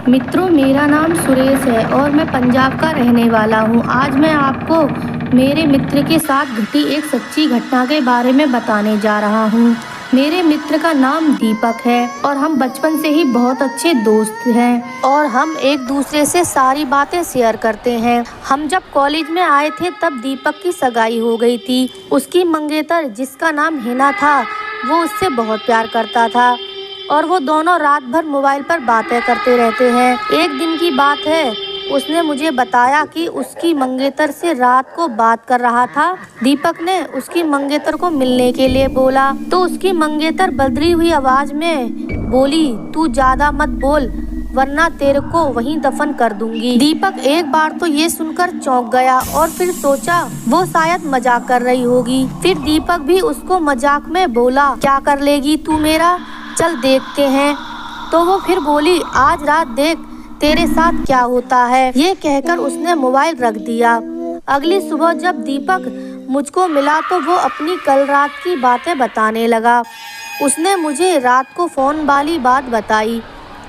मित्रों, मेरा नाम सुरेश है और मैं पंजाब का रहने वाला हूँ। आज मैं आपको मेरे मित्र के साथ घटी एक सच्ची घटना के बारे में बताने जा रहा हूँ। मेरे मित्र का नाम दीपक है और हम बचपन से ही बहुत अच्छे दोस्त हैं और हम एक दूसरे से सारी बातें शेयर करते हैं। हम जब कॉलेज में आए थे तब दीपक की सगाई हो गई थी। उसकी मंगेतर, जिसका नाम हिना था, वो उससे बहुत प्यार करता था और वो दोनों रात भर मोबाइल पर बातें करते रहते हैं। एक दिन की बात है, उसने मुझे बताया कि उसकी मंगेतर से रात को बात कर रहा था। दीपक ने उसकी मंगेतर को मिलने के लिए बोला तो उसकी मंगेतर बदली हुई आवाज में बोली, तू ज्यादा मत बोल वरना तेरे को वहीं दफन कर दूंगी। दीपक एक बार तो ये सुनकर चौंक गया और फिर सोचा वो शायद मजाक कर रही होगी। फिर दीपक भी उसको मजाक में बोला, क्या कर लेगी तू मेरा, चल देखते हैं। तो वो फिर बोली, आज रात देख तेरे साथ क्या होता है। ये कहकर उसने मोबाइल रख दिया। अगली सुबह जब दीपक मुझको मिला तो वो अपनी कल रात की बातें बताने लगा। उसने मुझे रात को फोन वाली बात बताई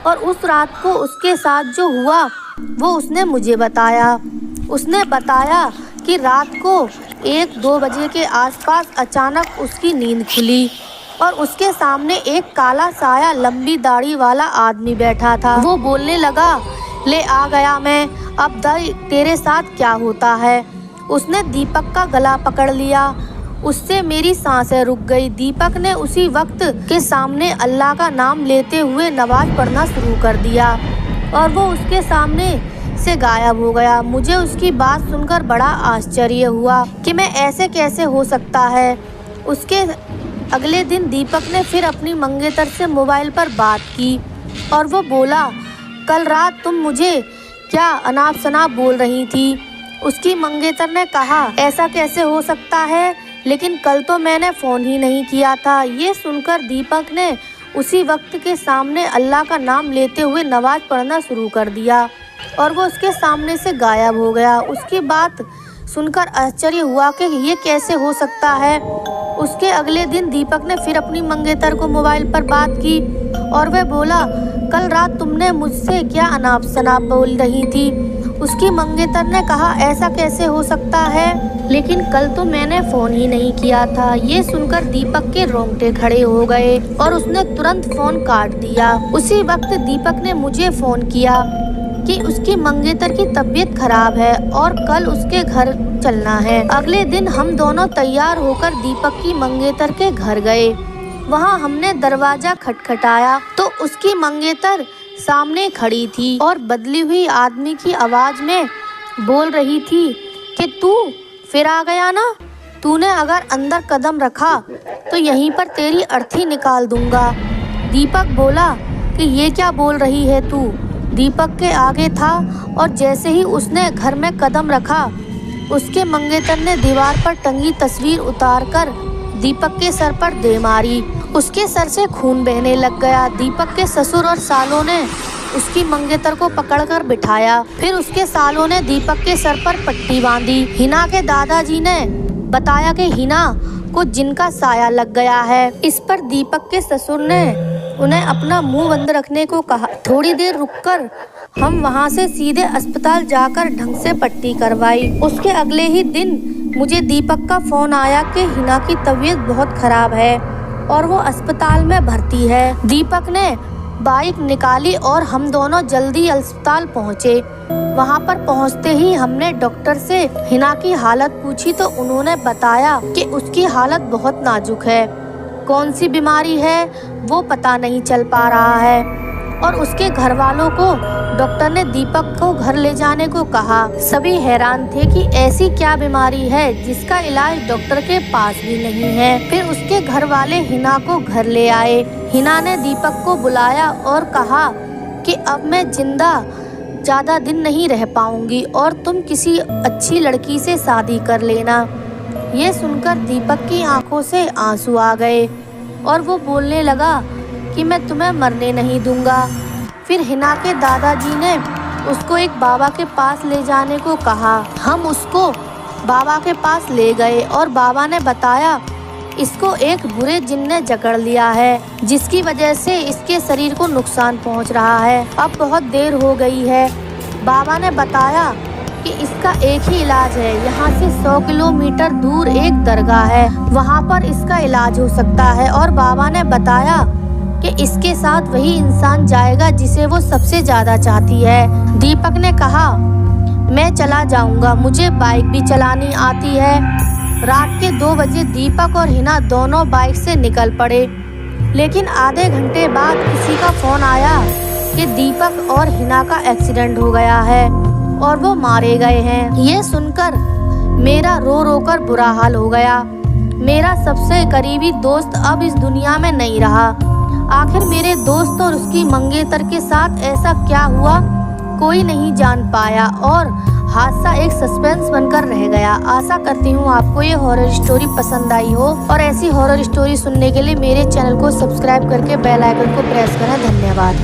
और उस रात को उसके साथ जो हुआ वो उसने मुझे बताया। उसने बताया कि रात को 1-2 बजे के आसपास अचानक उसकी नींद खुली और उसके सामने एक काला साया लंबी दाढ़ी वाला आदमी बैठा था। वो बोलने लगा, ले आ गया मैं, अब तेरे साथ क्या होता है। उसने दीपक का गला पकड़ लिया। उससे मेरी सांसें रुक गई। दीपक ने उसी वक्त के सामने अल्लाह का नाम लेते हुए नमाज पढ़ना शुरू कर दिया और वो उसके सामने से गायब हो गया। मुझे उसकी बात सुनकर बड़ा आश्चर्य हुआ कि मैं ऐसे कैसे हो सकता है। उसके अगले दिन दीपक ने फिर अपनी मंगेतर से मोबाइल पर बात की और वो बोला, कल रात तुम मुझे क्या अनाप शनाप बोल रही थी। उसकी मंगेतर ने कहा, ऐसा कैसे हो सकता है, लेकिन कल तो मैंने फ़ोन ही नहीं किया था। ये सुनकर दीपक ने उसी वक्त के सामने अल्लाह का नाम लेते हुए नमाज पढ़ना शुरू कर दिया और वो उसके सामने से गायब हो गया। उसकी बात सुनकर आश्चर्य हुआ कि ये कैसे हो सकता है। उसके अगले दिन दीपक ने फिर अपनी मंगेतर को मोबाइल पर बात की और वह बोला, कल रात तुमने मुझसे क्या अनाप शनाप बोल रही थी। उसकी मंगेतर ने कहा, ऐसा कैसे हो सकता है, लेकिन कल तो मैंने फ़ोन ही नहीं किया था। ये सुनकर दीपक के रोंगटे खड़े हो गए और उसने तुरंत फ़ोन काट दिया। उसी वक्त दीपक ने मुझे फ़ोन किया कि उसकी मंगेतर की तबीयत खराब है और कल उसके घर चलना है। अगले दिन हम दोनों तैयार होकर दीपक की मंगेतर के घर गए। वहाँ हमने दरवाजा खटखटाया तो उसकी मंगेतर सामने खड़ी थी और बदली हुई आदमी की आवाज में बोल रही थी कि तू फिर आ गया ना, तूने अगर अंदर कदम रखा तो यहीं पर तेरी अर्थी निकाल दूंगा। दीपक बोला कि ये क्या बोल रही है तू। दीपक के आगे था और जैसे ही उसने घर में कदम रखा, उसके मंगेतर ने दीवार पर टंगी तस्वीर उतारकर दीपक के सर पर दे मारी। उसके सर से खून बहने लग गया। दीपक के ससुर और सालों ने उसकी मंगेतर को पकड़कर बिठाया। फिर उसके सालों ने दीपक के सर पर पट्टी बांधी। हिना के दादाजी ने बताया कि हिना को जिन का साया लग गया है। इस पर दीपक के ससुर ने उन्हें अपना मुंह बंद रखने को कहा। थोड़ी देर रुककर हम वहां से सीधे अस्पताल जाकर ढंग से पट्टी करवाई। उसके अगले ही दिन मुझे दीपक का फोन आया कि हिना की तबीयत बहुत खराब है और वो अस्पताल में भर्ती है। दीपक ने बाइक निकाली और हम दोनों जल्दी अस्पताल पहुँचे। वहाँ पर पहुँचते ही हमने डॉक्टर से हिना की हालत पूछी तो उन्होंने बताया कि उसकी हालत बहुत नाजुक है। कौन सी बीमारी है वो पता नहीं चल पा रहा है और उसके घर वालों को डॉक्टर ने दीपक को घर ले जाने को कहा। सभी हैरान थे कि ऐसी क्या बीमारी है जिसका इलाज डॉक्टर के पास भी नहीं है। फिर उसके घर वाले हिना को घर ले आए। हिना ने दीपक को बुलाया और कहा कि अब मैं जिंदा ज़्यादा दिन नहीं रह पाऊंगी और तुम किसी अच्छी लड़की से शादी कर लेना। ये सुनकर दीपक की आंखों से आंसू आ गए और वो बोलने लगा कि मैं तुम्हें मरने नहीं दूंगा। फिर हिना के दादाजी ने उसको एक बाबा के पास ले जाने को कहा। हम उसको बाबा के पास ले गए और बाबा ने बताया इसको एक बुरे जिन ने जकड़ लिया है, जिसकी वजह से इसके शरीर को नुकसान पहुंच रहा है। अब बहुत देर हो गई है। बाबा ने बताया कि इसका एक ही इलाज है। यहाँ से 100 किलोमीटर दूर एक दरगाह है, वहाँ पर इसका इलाज हो सकता है। और बाबा ने बताया कि इसके साथ वही इंसान जाएगा जिसे वो सबसे ज्यादा चाहती है। दीपक ने कहा, मैं चला जाऊंगा, मुझे बाइक भी चलानी आती है। रात के 2 बजे दीपक और हिना दोनों बाइक से निकल पड़े, लेकिन आधे घंटे बाद किसी का फोन आया कि दीपक और हिना का एक्सीडेंट हो गया है और वो मारे गए हैं। ये सुनकर मेरा रो रो कर बुरा हाल हो गया। मेरा सबसे करीबी दोस्त अब इस दुनिया में नहीं रहा। आखिर मेरे दोस्त और उसकी मंगेतर के साथ ऐसा क्या हुआ, कोई नहीं जान पाया और हादसा एक सस्पेंस बनकर रह गया। आशा करती हूँ आपको ये हॉरर स्टोरी पसंद आई हो और ऐसी हॉरर स्टोरी सुनने के लिए मेरे चैनल को सब्सक्राइब करके बेल आइकन को प्रेस करें। धन्यवाद।